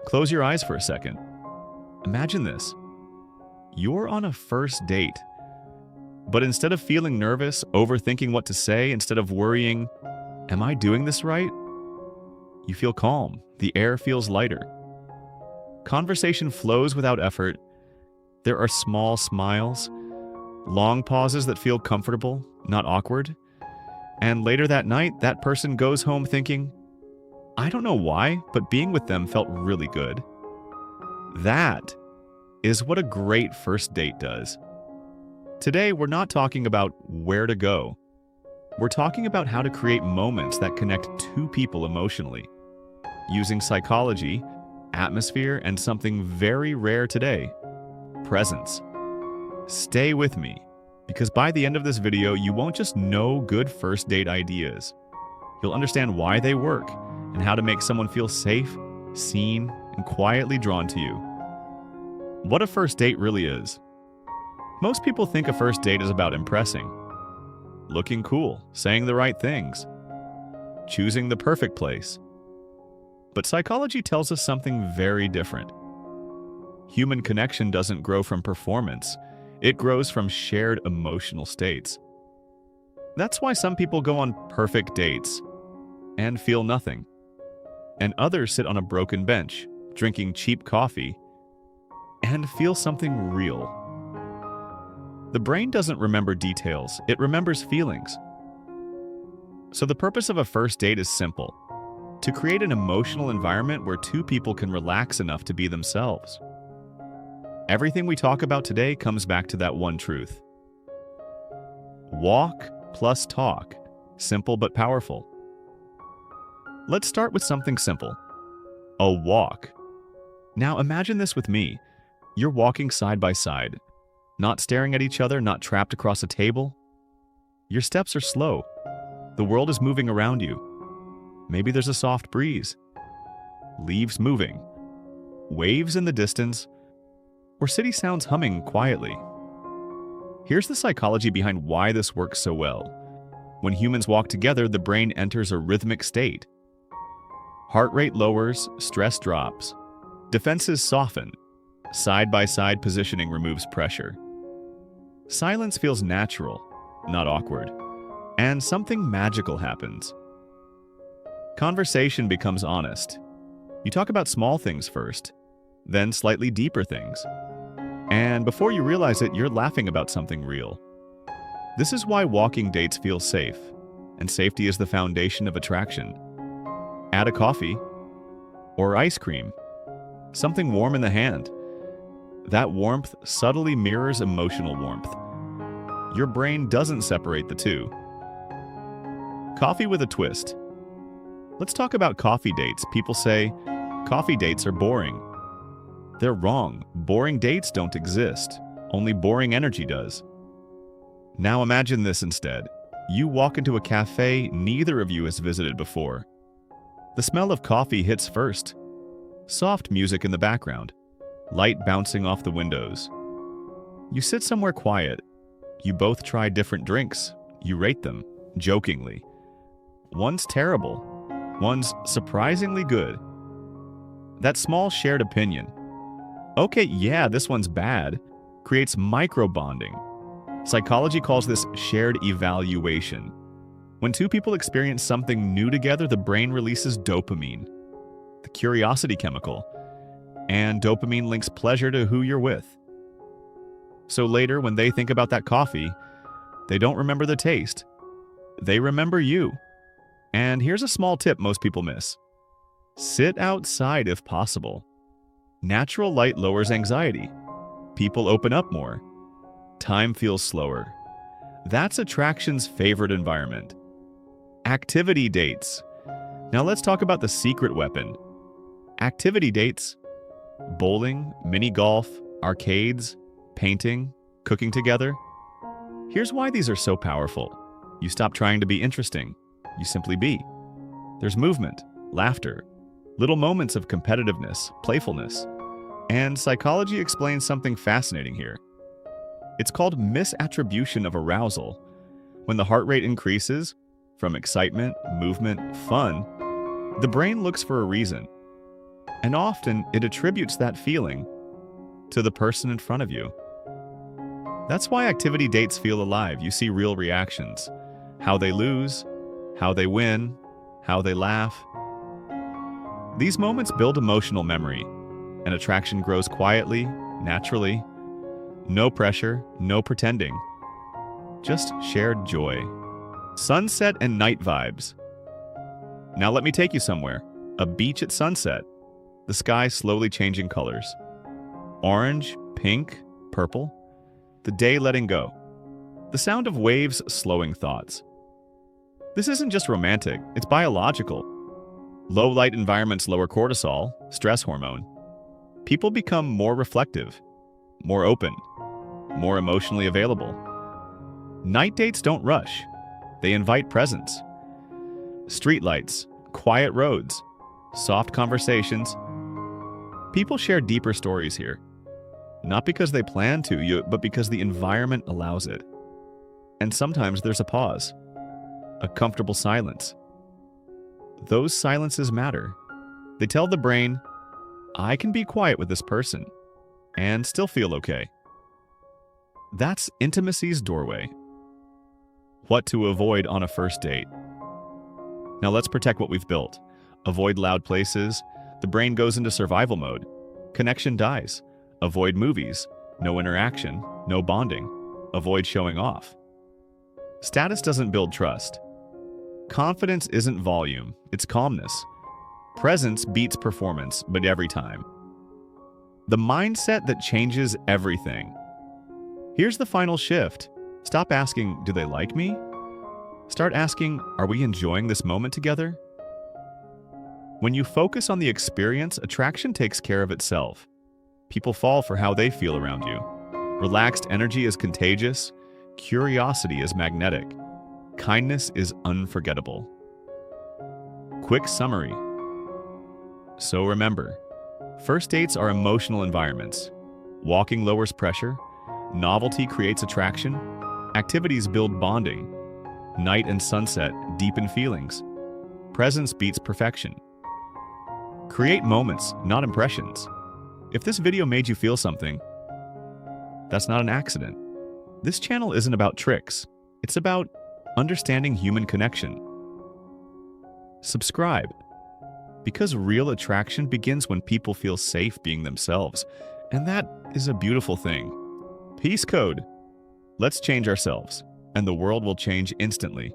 Close your eyes for a second. Imagine this. You're on a first date, but instead of feeling nervous, overthinking what to say, instead of worrying, am I doing this right? You feel calm. The air feels lighter. Conversation flows without effort. There are small smiles, long pauses that feel comfortable, not awkward. And later that night, that person goes home thinking, I don't know why, but being with them felt really good. That is what a great first date does. Today, we're not talking about where to go. We're talking about how to create moments that connect two people emotionally, using psychology, atmosphere, and something very rare today, presence. Stay with me, because by the end of this video, you won't just know good first date ideas. You'll understand why they work and how to make someone feel safe, seen, and quietly drawn to you. What a first date really is. Most people think a first date is about impressing, looking cool, saying the right things, choosing the perfect place. But psychology tells us something very different. Human connection doesn't grow from performance. It grows from shared emotional states. That's why some people go on perfect dates and feel nothing, and others sit on a broken bench, drinking cheap coffee, and feel something real. The brain doesn't remember details, it remembers feelings. So the purpose of a first date is simple: to create an emotional environment where two people can relax enough to be themselves. Everything we talk about today comes back to that one truth. Walk plus talk, simple but powerful. Let's start with something simple. A walk. Now imagine this with me. You're walking side by side, not staring at each other, not trapped across a table. Your steps are slow. The world is moving around you. Maybe there's a soft breeze, leaves moving, waves in the distance, or city sounds humming quietly. Here's the psychology behind why this works so well. When humans walk together, the brain enters a rhythmic state. Heart rate lowers, stress drops, defenses soften, side-by-side positioning removes pressure. Silence feels natural, not awkward, and something magical happens. Conversation becomes honest. You talk about small things first, then slightly deeper things. And before you realize it, you're laughing about something real. This is why walking dates feel safe, and safety is the foundation of attraction. Add a coffee or ice cream, something warm in the hand. That warmth subtly mirrors emotional warmth. Your brain doesn't separate the two. Coffee with a twist. Let's talk about coffee dates. People say, coffee dates are boring. They're wrong. Boring dates don't exist. Only boring energy does. Now imagine this instead. You walk into a cafe neither of you has visited before. The smell of coffee hits first. Soft music in the background. Light bouncing off the windows. You sit somewhere quiet. You both try different drinks. You rate them, jokingly. One's terrible. One's surprisingly good. That small shared opinion, okay, yeah, this one's bad, creates micro-bonding. Psychology calls this shared evaluation. When two people experience something new together, the brain releases dopamine, the curiosity chemical, and dopamine links pleasure to who you're with. So later, when they think about that coffee, they don't remember the taste. They remember you. And here's a small tip most people miss. Sit outside if possible. Natural light lowers anxiety. People open up more. Time feels slower. That's attraction's favorite environment. Activity dates. Now let's talk about the secret weapon. Activity dates. Bowling, mini golf, arcades, painting, cooking together. Here's why these are so powerful. You stop trying to be interesting. You simply be. There's movement, laughter, little moments of competitiveness, playfulness. And psychology explains something fascinating here. It's called misattribution of arousal. When the heart rate increases, from excitement, movement, fun, the brain looks for a reason. And often, it attributes that feeling to the person in front of you. That's why activity dates feel alive. You see real reactions. How they lose, how they win, how they laugh. These moments build emotional memory, and attraction grows quietly, naturally. No pressure, no pretending. Just shared joy. Sunset and night vibes. Now let me take you somewhere. A beach at sunset. The sky slowly changing colors. Orange, pink, purple. The day letting go. The sound of waves slowing thoughts. This isn't just romantic, it's biological. Low light environments lower cortisol, stress hormone. People become more reflective, more open, more emotionally available. Night dates don't rush. They invite presence. Streetlights, quiet roads, soft conversations. People share deeper stories here. Not because they plan to, but because the environment allows it. And sometimes there's a pause, a comfortable silence. Those silences matter. They tell the brain, I can be quiet with this person and still feel okay. That's intimacy's doorway. What to avoid on a first date. Now let's protect what we've built. Avoid loud places. The brain goes into survival mode. Connection dies. Avoid movies. No interaction. No bonding. Avoid showing off. Status doesn't build trust. Confidence isn't volume, it's calmness. Presence beats performance, but every time. The mindset that changes everything. Here's the final shift. Stop asking, do they like me? Start asking, are we enjoying this moment together? When you focus on the experience, attraction takes care of itself. People fall for how they feel around you. Relaxed energy is contagious. Curiosity is magnetic. Kindness is unforgettable. Quick summary. So remember, first dates are emotional environments. Walking lowers pressure. Novelty creates attraction. Activities build bonding. Night and sunset deepen feelings. Presence beats perfection. Create moments, not impressions. If this video made you feel something, that's not an accident. This channel isn't about tricks. It's about understanding human connection. Subscribe, because real attraction begins when people feel safe being themselves, and that is a beautiful thing. Peace code. Let's change ourselves, and the world will change instantly.